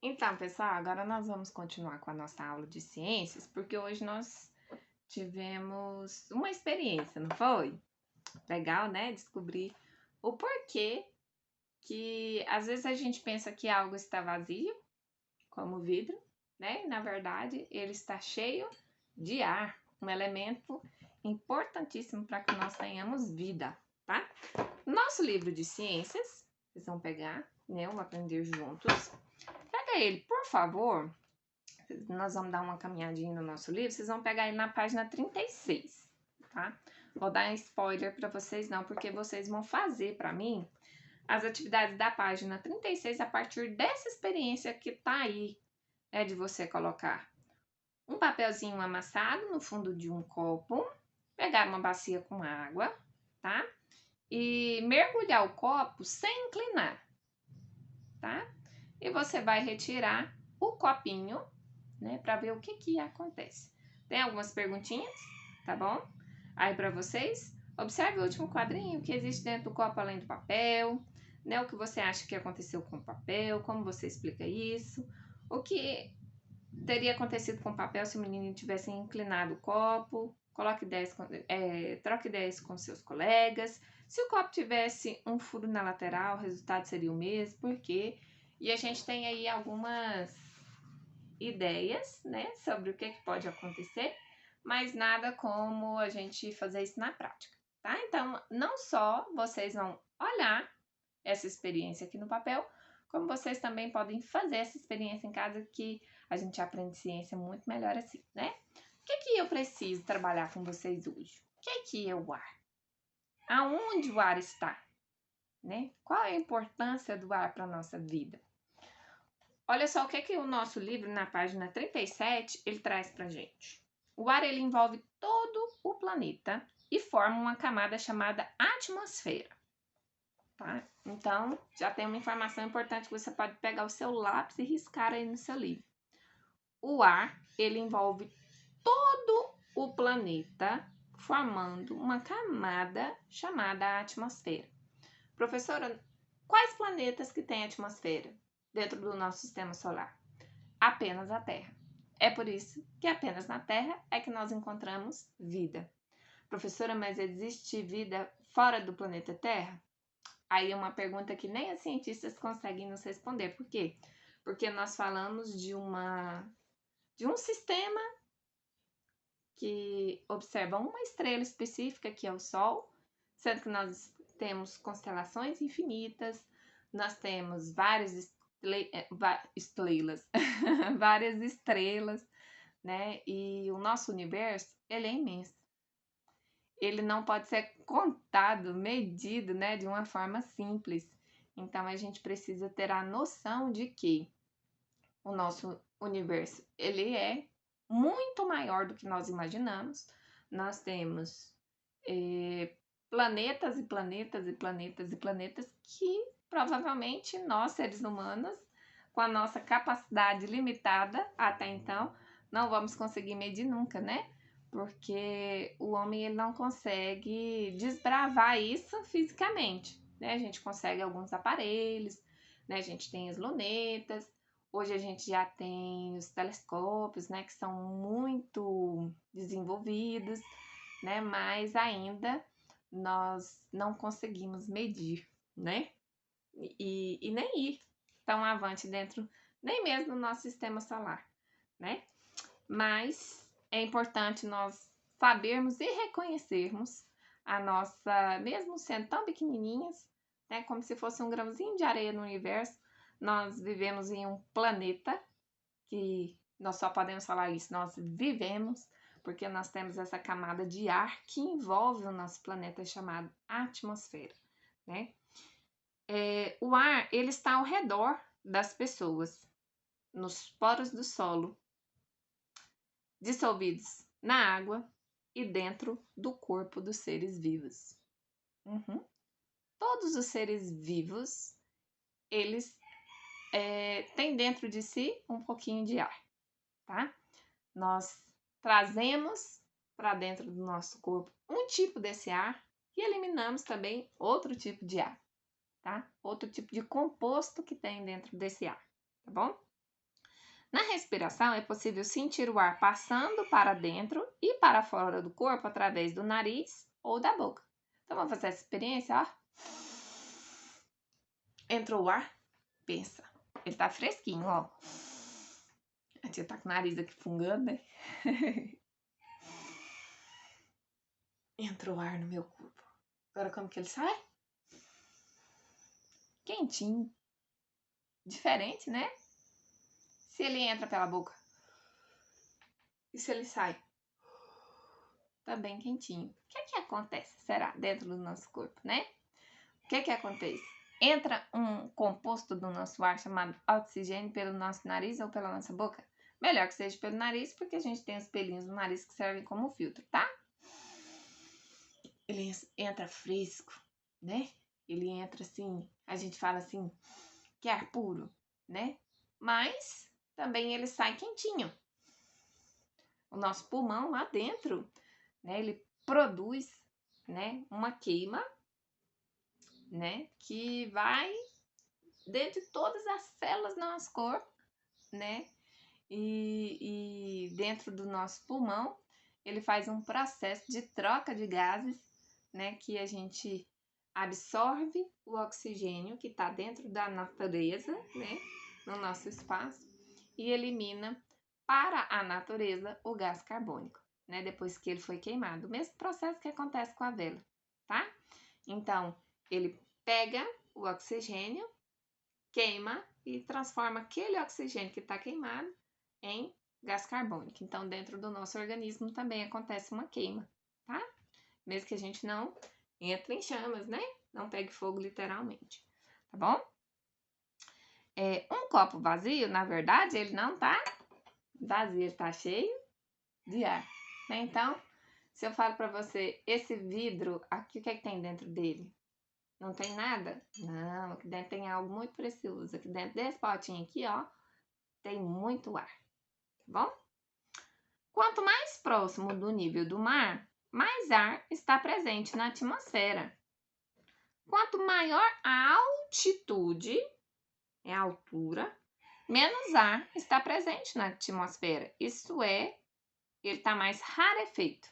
Então, pessoal, agora nós vamos continuar com a nossa aula de ciências, porque hoje nós tivemos uma experiência, não foi? Legal, né? Descobrir o porquê que às vezes a gente pensa que algo está vazio, como o vidro, né? E, na verdade, ele está cheio de ar, um elemento importantíssimo para que nós tenhamos vida, tá? Nosso livro de ciências, vocês vão pegar, né? Vamos aprender juntos. Pega ele, por favor. Nós vamos dar uma caminhadinha no nosso livro. Vocês vão pegar ele na página 36, tá? Vou dar spoiler para vocês não, porque vocês vão fazer para mim as atividades da página 36 a partir dessa experiência que tá aí, né? De você colocar um papelzinho amassado no fundo de um copo, pegar uma bacia com água, tá? E mergulhar o copo sem inclinar, tá? E você vai retirar o copinho, né, para ver o que acontece. Tem algumas perguntinhas, tá bom? Aí para vocês, observe o último quadrinho, o que existe dentro do copo além do papel, né? O que você acha que aconteceu com o papel, como você explica isso, o que teria acontecido com o papel se o menino tivesse inclinado o copo, troque ideias com seus colegas. Se o copo tivesse um furo na lateral, o resultado seria o mesmo, por quê? E a gente tem aí algumas ideias, né, sobre o que pode acontecer, mas nada como a gente fazer isso na prática, tá? Então, não só vocês vão olhar essa experiência aqui no papel, como vocês também podem fazer essa experiência em casa, que a gente aprende ciência muito melhor assim, né? O que eu preciso trabalhar com vocês hoje? O que é o ar? Aonde o ar está? Né? Qual é a importância do ar para a nossa vida? Olha só o que o nosso livro, na página 37, ele traz pra gente. O ar, ele envolve todo o planeta e forma uma camada chamada atmosfera, tá? Então, já tem uma informação importante que você pode pegar o seu lápis e riscar aí no seu livro. O ar, ele envolve todo o planeta, formando uma camada chamada atmosfera. Professora, quais planetas que têm atmosfera dentro do nosso sistema solar? Apenas a Terra. É por isso que apenas na Terra é que nós encontramos vida. Professora, mas existe vida fora do planeta Terra? Aí é uma pergunta que nem os cientistas conseguem nos responder. Por quê? Porque nós falamos de um sistema que observa uma estrela específica, que é o Sol, sendo que nós temos constelações infinitas, nós temos várias estrelas, várias estrelas, né? E o nosso universo, ele é imenso. Ele não pode ser contado, medido, né, de uma forma simples. Então a gente precisa ter a noção de que o nosso universo, ele é muito maior do que nós imaginamos. Nós temos planetas e planetas e planetas e planetas que provavelmente nós, seres humanos, com a nossa capacidade limitada até então, não vamos conseguir medir nunca, né? Porque o homem, ele não consegue desbravar isso fisicamente, né? A gente consegue alguns aparelhos, né? A gente tem as lunetas. Hoje a gente já tem os telescópios, né, que são muito desenvolvidos, né, mas ainda nós não conseguimos medir, né, e nem ir tão avante dentro, nem mesmo do nosso sistema solar, né, mas é importante nós sabermos e reconhecermos a nossa, mesmo sendo tão pequenininhas, né, como se fosse um grãozinho de areia no universo. Nós vivemos em um planeta que nós só podemos falar isso, nós vivemos porque nós temos essa camada de ar que envolve o nosso planeta chamado atmosfera, né? O ar, ele está ao redor das pessoas, nos poros do solo, dissolvidos na água e dentro do corpo dos seres vivos. Todos os seres vivos, eles têm dentro de si um pouquinho de ar, tá? Nós trazemos para dentro do nosso corpo um tipo desse ar e eliminamos também outro tipo de ar, tá? Outro tipo de composto que tem dentro desse ar, tá bom? Na respiração, é possível sentir o ar passando para dentro e para fora do corpo através do nariz ou da boca. Então, vamos fazer essa experiência, ó. Entrou o ar, pensa. Ele tá fresquinho, ó. A tia tá com o nariz aqui fungando, né? Entrou o ar no meu corpo. Agora como que ele sai? Quentinho. Diferente, né? Se ele entra pela boca. E se ele sai? Também quentinho. O que acontece, será, dentro do nosso corpo, né? O que acontece? Entra um composto do nosso ar chamado oxigênio pelo nosso nariz ou pela nossa boca? Melhor que seja pelo nariz, porque a gente tem os pelinhos no nariz que servem como filtro, tá? Ele entra fresco, né? Ele entra assim, a gente fala assim, que é ar puro, né? Mas também ele sai quentinho. O nosso pulmão lá dentro, né? Ele produz, né? Uma queima, né? Que vai dentro de todas as células do nosso corpo, né? E dentro do nosso pulmão, ele faz um processo de troca de gases, né? Que a gente absorve o oxigênio que está dentro da natureza, né? No nosso espaço, e elimina para a natureza o gás carbônico, né? Depois que ele foi queimado. O mesmo processo que acontece com a vela, tá? Então, ele pega o oxigênio, queima e transforma aquele oxigênio que está queimado em gás carbônico. Então, dentro do nosso organismo também acontece uma queima, tá? Mesmo que a gente não entre em chamas, né? Não pegue fogo literalmente, tá bom? Um copo vazio, na verdade, ele não tá vazio, ele tá cheio de ar, né? Então, se eu falo para você, esse vidro aqui, o que é que tem dentro dele? Não tem nada? Não, aqui dentro tem algo muito precioso. Aqui dentro desse potinho aqui, ó, tem muito ar, tá bom? Quanto mais próximo do nível do mar, mais ar está presente na atmosfera. Quanto maior a altitude, é a altura, menos ar está presente na atmosfera. Isso é, ele está mais rarefeito,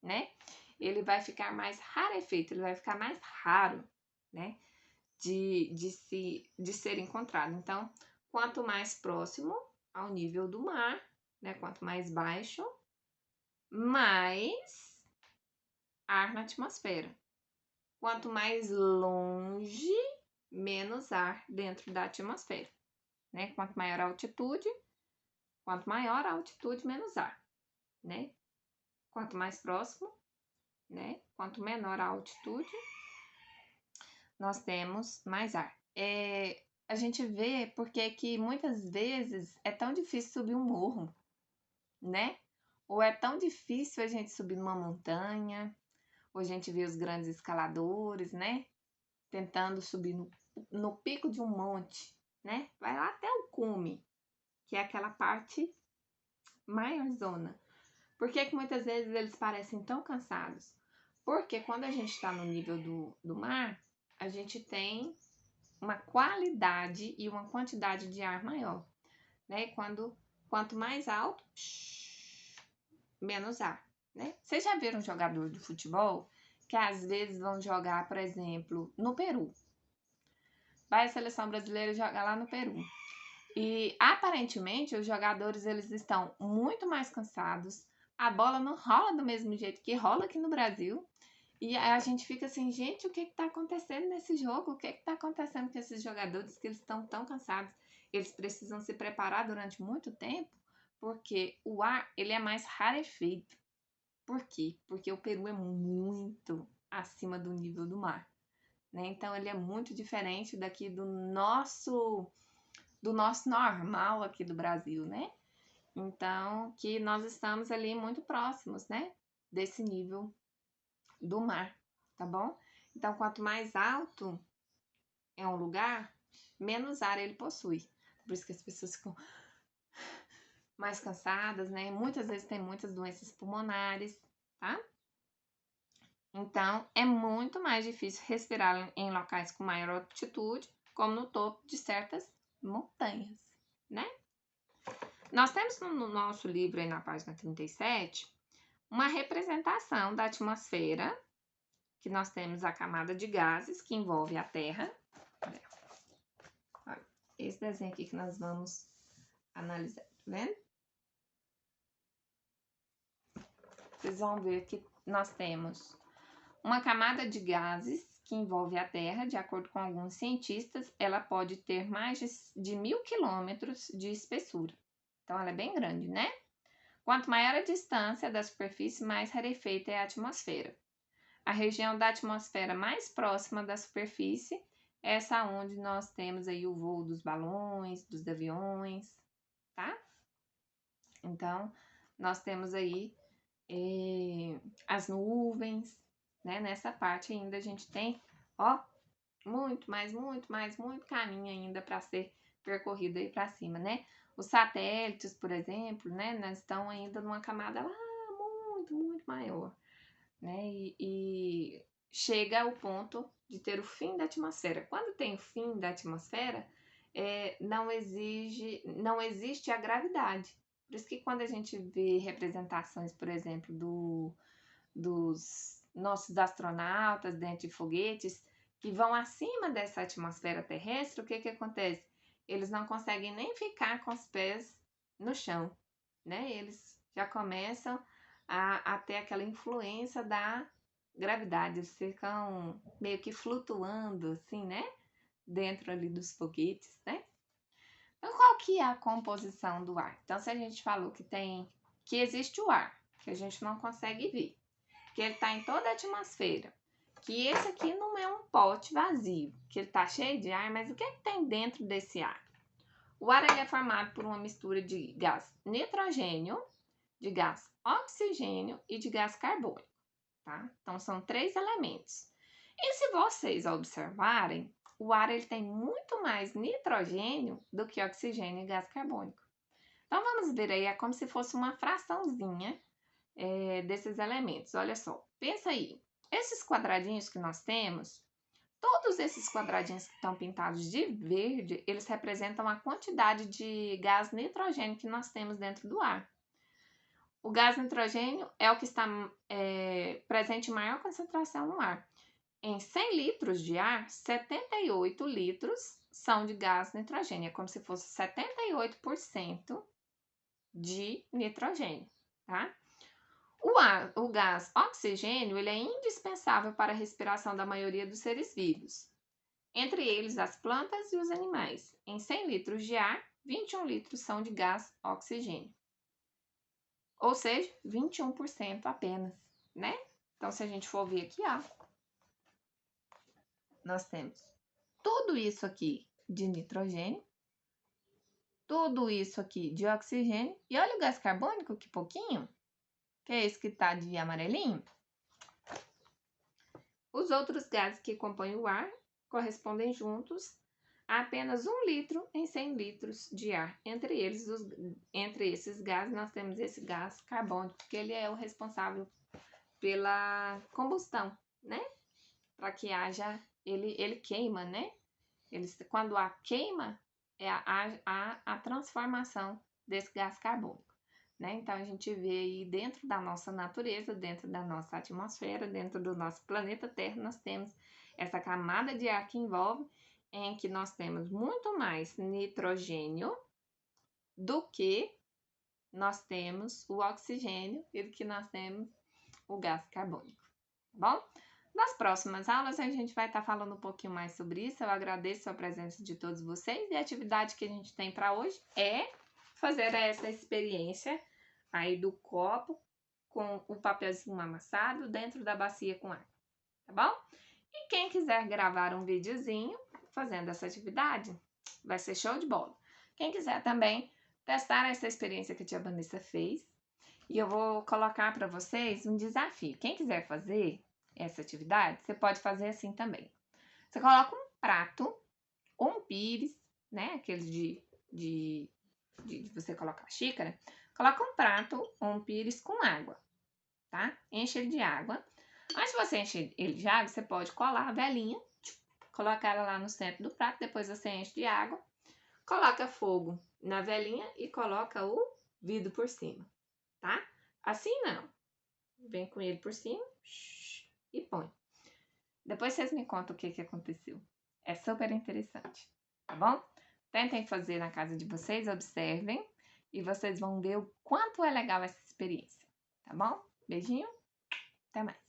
né? Ele vai ficar mais rarefeito, ele vai ficar mais raro, né? De ser encontrado. Então, quanto mais próximo ao nível do mar, né? Quanto mais baixo, mais ar na atmosfera. Quanto mais longe, menos ar dentro da atmosfera, né? Quanto maior a altitude, menos ar, né? Quanto mais próximo, né? Quanto menor a altitude, nós temos mais ar. A gente vê porque que muitas vezes é tão difícil subir um morro, né? Ou é tão difícil a gente subir numa montanha, ou a gente vê os grandes escaladores, né? Tentando subir no pico de um monte, né? Vai lá até o cume, que é aquela parte maior zona. Por que muitas vezes eles parecem tão cansados? Porque quando a gente está no nível do mar, a gente tem uma qualidade e uma quantidade de ar maior, né? Quanto mais alto, menos ar, né? Vocês já viram um jogador de futebol que às vezes vão jogar, por exemplo, no Peru? Vai a seleção brasileira jogar lá no Peru. E aparentemente os jogadores eles estão muito mais cansados. A bola não rola do mesmo jeito que rola aqui no Brasil. E a gente fica assim, gente, o que está acontecendo nesse jogo? O que está acontecendo com esses jogadores que eles estão tão cansados? Eles precisam se preparar durante muito tempo, porque o ar ele é mais rarefeito. Por quê? Porque o Peru é muito acima do nível do mar, né? Então ele é muito diferente daqui do nosso normal aqui do Brasil, né? Então, que nós estamos ali muito próximos, né? Desse nível do mar, tá bom? Então, quanto mais alto é um lugar, menos ar ele possui. Por isso que as pessoas ficam mais cansadas, né? Muitas vezes tem muitas doenças pulmonares, tá? Então, é muito mais difícil respirar em locais com maior altitude, como no topo de certas montanhas, né? Nós temos no nosso livro, aí na página 37, uma representação da atmosfera, que nós temos a camada de gases que envolve a Terra. Olha, esse desenho aqui que nós vamos analisar, tá vendo? Vocês vão ver que nós temos uma camada de gases que envolve a Terra. De acordo com alguns cientistas, ela pode ter mais de 1000 quilômetros de espessura. Então, ela é bem grande, né? Quanto maior a distância da superfície, mais rarefeita é a atmosfera. A região da atmosfera mais próxima da superfície é essa onde nós temos aí o voo dos balões, dos aviões, tá? Então, nós temos aí as nuvens, né? Nessa parte ainda a gente tem, ó, muito caminho ainda para ser percorrido aí para cima, né? Os satélites, por exemplo, né? Nós estão ainda numa camada lá muito maior, né? E chega ao ponto de ter o fim da atmosfera. Quando tem o fim da atmosfera, não existe a gravidade. Por isso que quando a gente vê representações, por exemplo, dos nossos astronautas dentro de foguetes que vão acima dessa atmosfera terrestre, o que acontece? Eles não conseguem nem ficar com os pés no chão, né? Eles já começam a ter aquela influência da gravidade, eles ficam meio que flutuando, assim, né? Dentro ali dos foguetes, né? Então, qual que é a composição do ar? Então, se a gente falou que existe o ar, que a gente não consegue ver, que ele está em toda a atmosfera, que esse aqui não é um pote vazio, que ele está cheio de ar, mas o que tem dentro desse ar? O ar ele é formado por uma mistura de gás nitrogênio, de gás oxigênio e de gás carbônico, tá? Então, são 3 elementos. E se vocês observarem, o ar ele tem muito mais nitrogênio do que oxigênio e gás carbônico. Então, vamos ver aí, é como se fosse uma fraçãozinha desses elementos. Olha só, pensa aí, esses quadradinhos que nós temos, todos esses quadradinhos que estão pintados de verde, eles representam a quantidade de gás nitrogênio que nós temos dentro do ar. O gás nitrogênio é o que está presente em maior concentração no ar. Em 100 litros de ar, 78 litros são de gás nitrogênio. É como se fosse 78% de nitrogênio, tá? O gás oxigênio ele é indispensável para a respiração da maioria dos seres vivos, entre eles as plantas e os animais. Em 100 litros de ar, 21 litros são de gás oxigênio. Ou seja, 21% apenas, né? Então, se a gente for ver aqui, ó, nós temos tudo isso aqui de nitrogênio, tudo isso aqui de oxigênio, e olha o gás carbônico, que pouquinho, que é esse que tá de amarelinho. Os outros gases que compõem o ar correspondem juntos a apenas 1 litro em 100 litros de ar. Entre esses gases, nós temos esse gás carbônico, que ele é o responsável pela combustão, né? Para que haja, ele queima, né? Quando o ar queima, é a transformação desse gás carbônico, né? Então, a gente vê aí dentro da nossa natureza, dentro da nossa atmosfera, dentro do nosso planeta Terra, nós temos essa camada de ar que envolve, em que nós temos muito mais nitrogênio do que nós temos o oxigênio e do que nós temos o gás carbônico, tá bom? Nas próximas aulas a gente vai estar falando um pouquinho mais sobre isso. Eu agradeço a presença de todos vocês e a atividade que a gente tem para hoje é fazer essa experiência aí do copo com o papelzinho amassado dentro da bacia com água, tá bom? E quem quiser gravar um videozinho fazendo essa atividade, vai ser show de bola. Quem quiser também testar essa experiência que a tia Vanessa fez, e eu vou colocar para vocês um desafio. Quem quiser fazer essa atividade, você pode fazer assim também. Você coloca um prato ou um pires, né? Aquele de você colocar a xícara. Coloca um prato ou um pires com água, tá? Enche ele de água. Antes de você encher ele de água, você pode colar a velinha, colocar ela lá no centro do prato, depois você enche de água, coloca fogo na velinha e coloca o vidro por cima, tá? Assim não. Vem com ele por cima e põe. Depois vocês me contam o que aconteceu. É super interessante, tá bom? Tentem fazer na casa de vocês, observem. E vocês vão ver o quanto é legal essa experiência, tá bom? Beijinho, até mais.